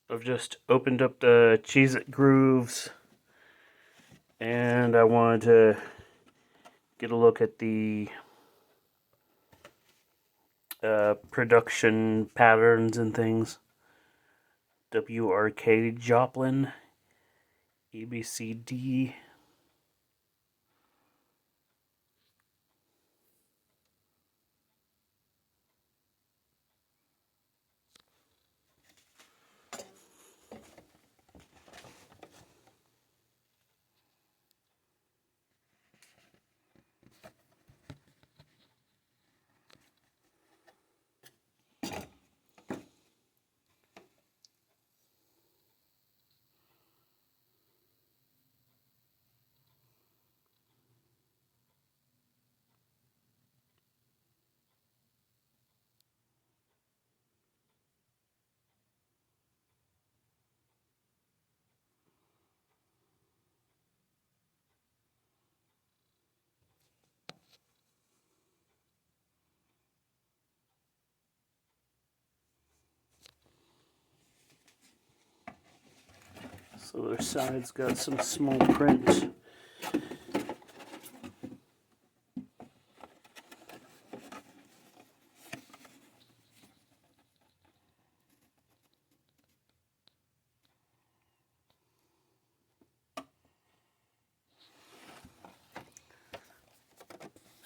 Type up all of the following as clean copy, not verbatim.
I've just opened up the Cheez-It Grooves, and I wanted to get a look at the production patterns and things. WRK Joplin, ABCD. So their side's got some small print.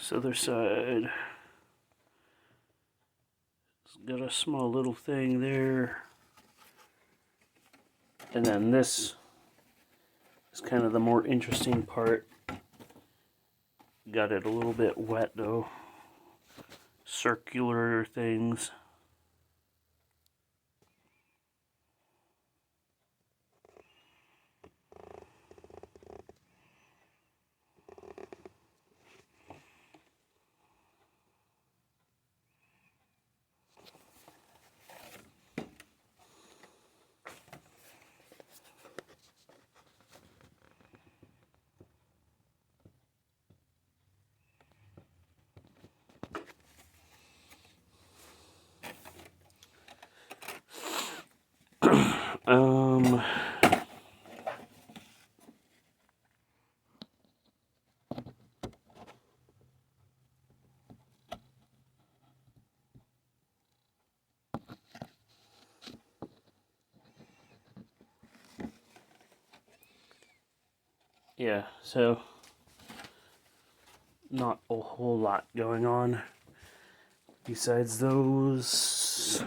So their side got a small little thing there. And then this is kind of the more interesting part. Got it a little bit wet though. Circular things. Um, yeah, so not a whole lot going on besides those.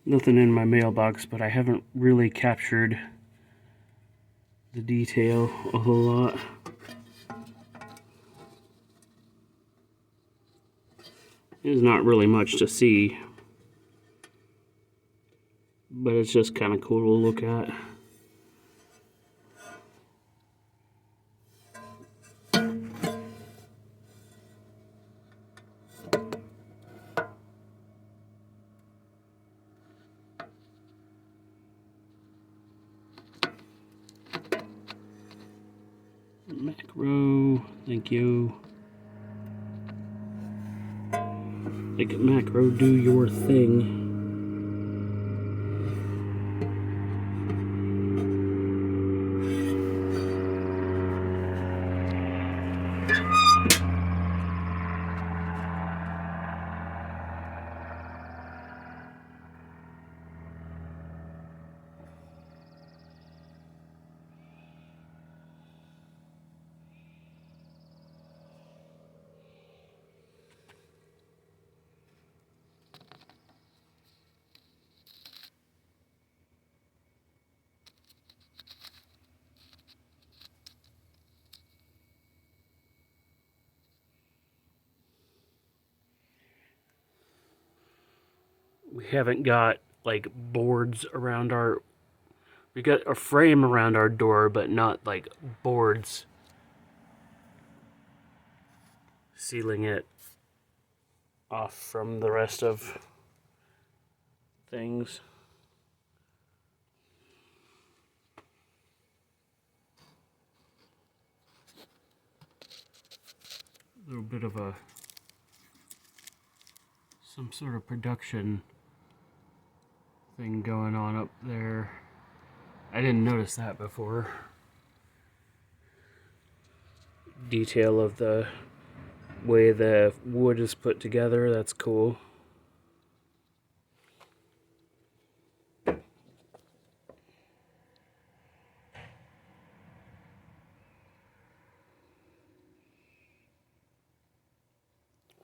Nothing in my mailbox, but I haven't really captured the detail a whole lot. There's not really much to see, but it's just kind of cool to look at. Macro, thank you. Make it macro, do your thing. We haven't got like boards around our. We got a frame around our door, but not like boards. sealing it off from the rest of things. A little bit of some sort of production thing going on up there. I didn't notice that before. Detail of the way the wood is put together, that's cool.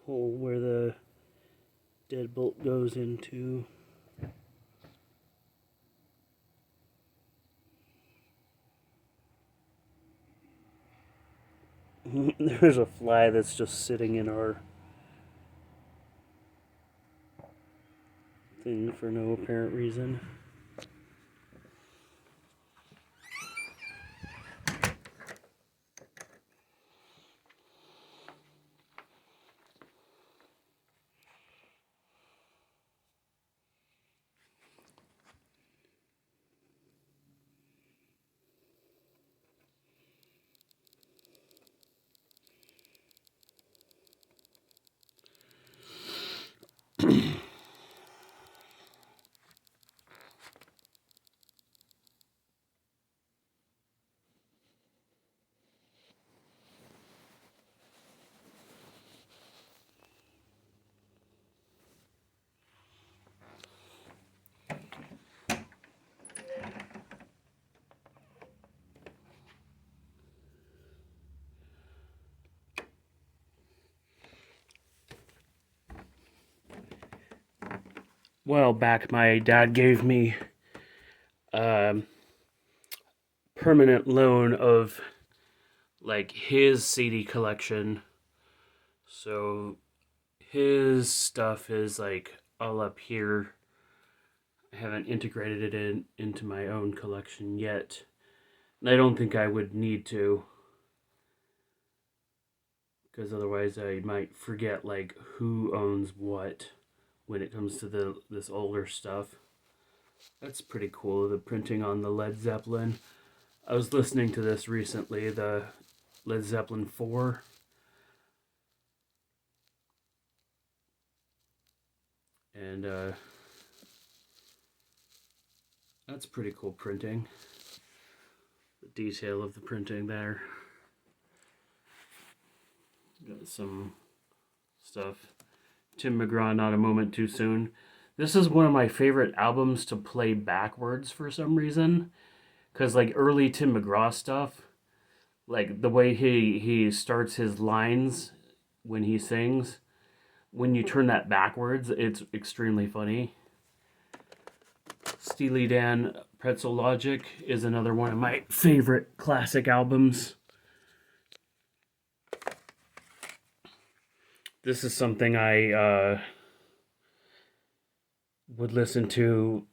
Hole where the deadbolt goes into. There's a fly that's just sitting in our thing for no apparent reason. Well, back my dad gave me permanent loan of like his CD collection. So his stuff is like all up here. I haven't integrated it into my own collection yet. And I don't think I would need to, because otherwise I might forget like who owns what when it comes to this older stuff. That's pretty cool, the printing on the Led Zeppelin. I was listening to this recently, the Led Zeppelin 4. And that's pretty cool printing. The detail of the printing there. Got some stuff. Tim McGraw, Not a Moment Too Soon. This is one of my favorite albums to play backwards for some reason. Because like early Tim McGraw stuff, like the way he starts his lines when he sings, when you turn that backwards, it's extremely funny. Steely Dan, Pretzel Logic is another one of my favorite classic albums. This is something I would listen to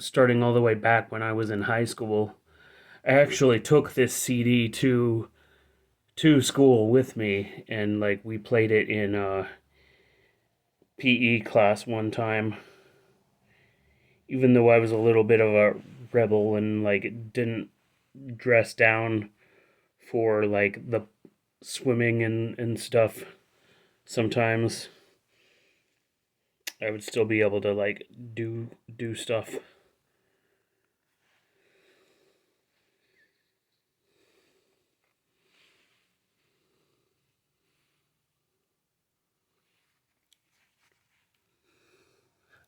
starting all the way back when I was in high school. I actually took this CD to school with me, and like we played it in PE class one time. Even though I was a little bit of a rebel and like didn't dress down for like the swimming and stuff, sometimes I would still be able to like do stuff.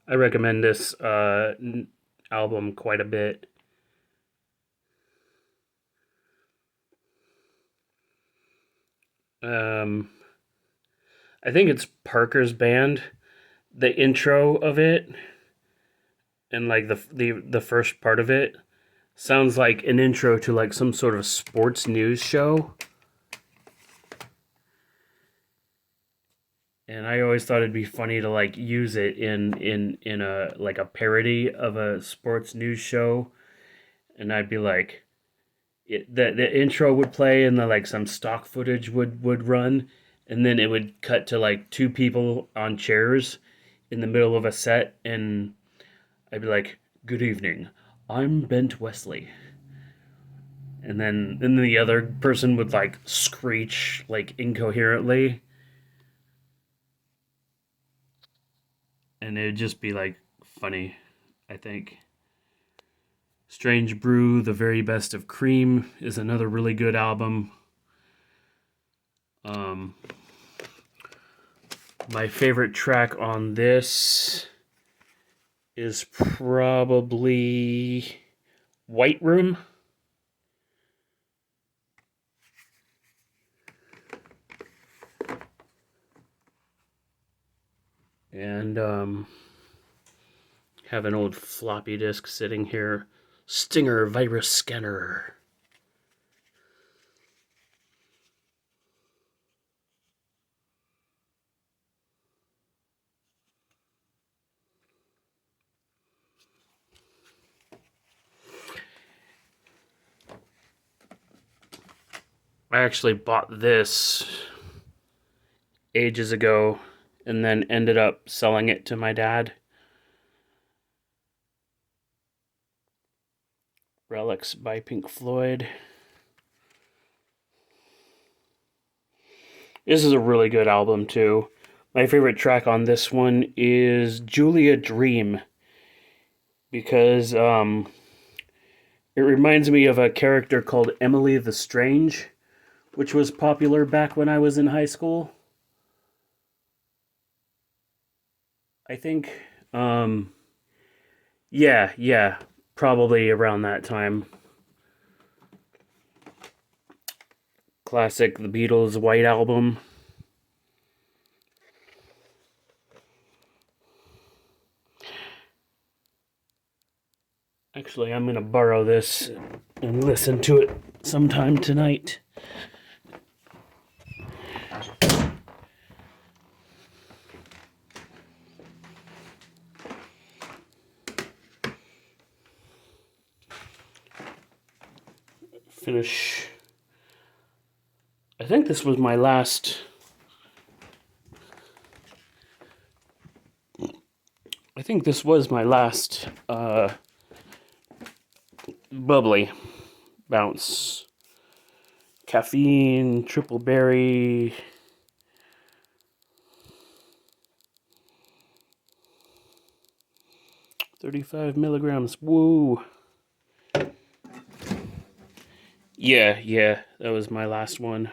I recommend this album quite a bit. I think it's Parker's Band. The intro of it and like the first part of it sounds like an intro to like some sort of sports news show. And I always thought it'd be funny to like use it in a like a parody of a sports news show, and I'd be like, the intro would play and the like some stock footage would run, and then it would cut to like two people on chairs in the middle of a set, and I'd be like, "Good evening, I'm Bent Wesley," and then the other person would like screech like incoherently, and it would just be like funny, I think. Strange Brew, The Very Best of Cream is another really good album. Um, my favorite track on this is probably White Room. And have an old floppy disk sitting here. Stinger Virus Scanner. I actually bought this ages ago and then ended up selling it to my dad. Relics by Pink Floyd. This is a really good album too. My favorite track on this one is Julia Dream, because it reminds me of a character called Emily the Strange, which was popular back when I was in high school. I think. Yeah, probably around that time. Classic The Beatles White Album. Actually, I'm going to borrow this and listen to it sometime tonight. Finish. I think this was my last. I think this was my last bubbly bounce. Caffeine, triple berry. $35 milligrams. Woo. Yeah, that was my last one.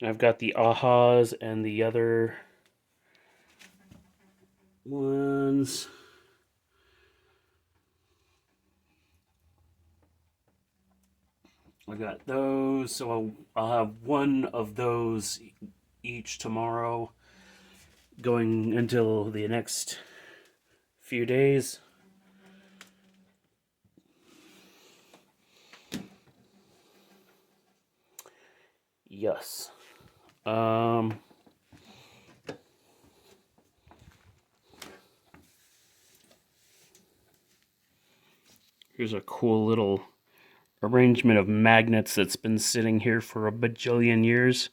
And I've got the Ahas and the other ones. I got those, so I'll have one of those each tomorrow, going until the next few days. Yes. Here's a cool little arrangement of magnets that's been sitting here for a bajillion years.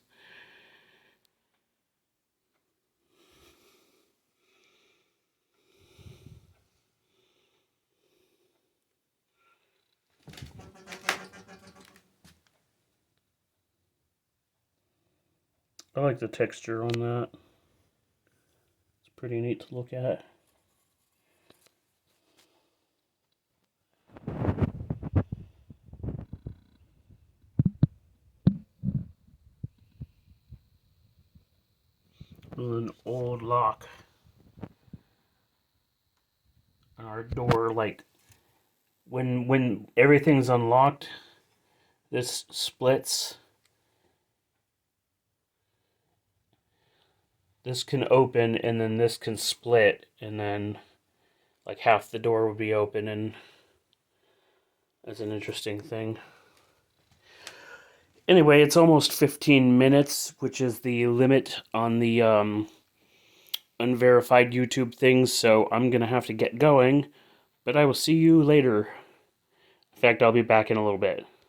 I like the texture on that. It's pretty neat to look at. An old lock on our door, like when everything's unlocked, this splits. This can open and then this can split, and then like half the door would be open, and that's an interesting thing. Anyway, it's almost 15 minutes, which is the limit on the unverified YouTube things, so I'm gonna have to get going, but I will see you later. In fact, I'll be back in a little bit.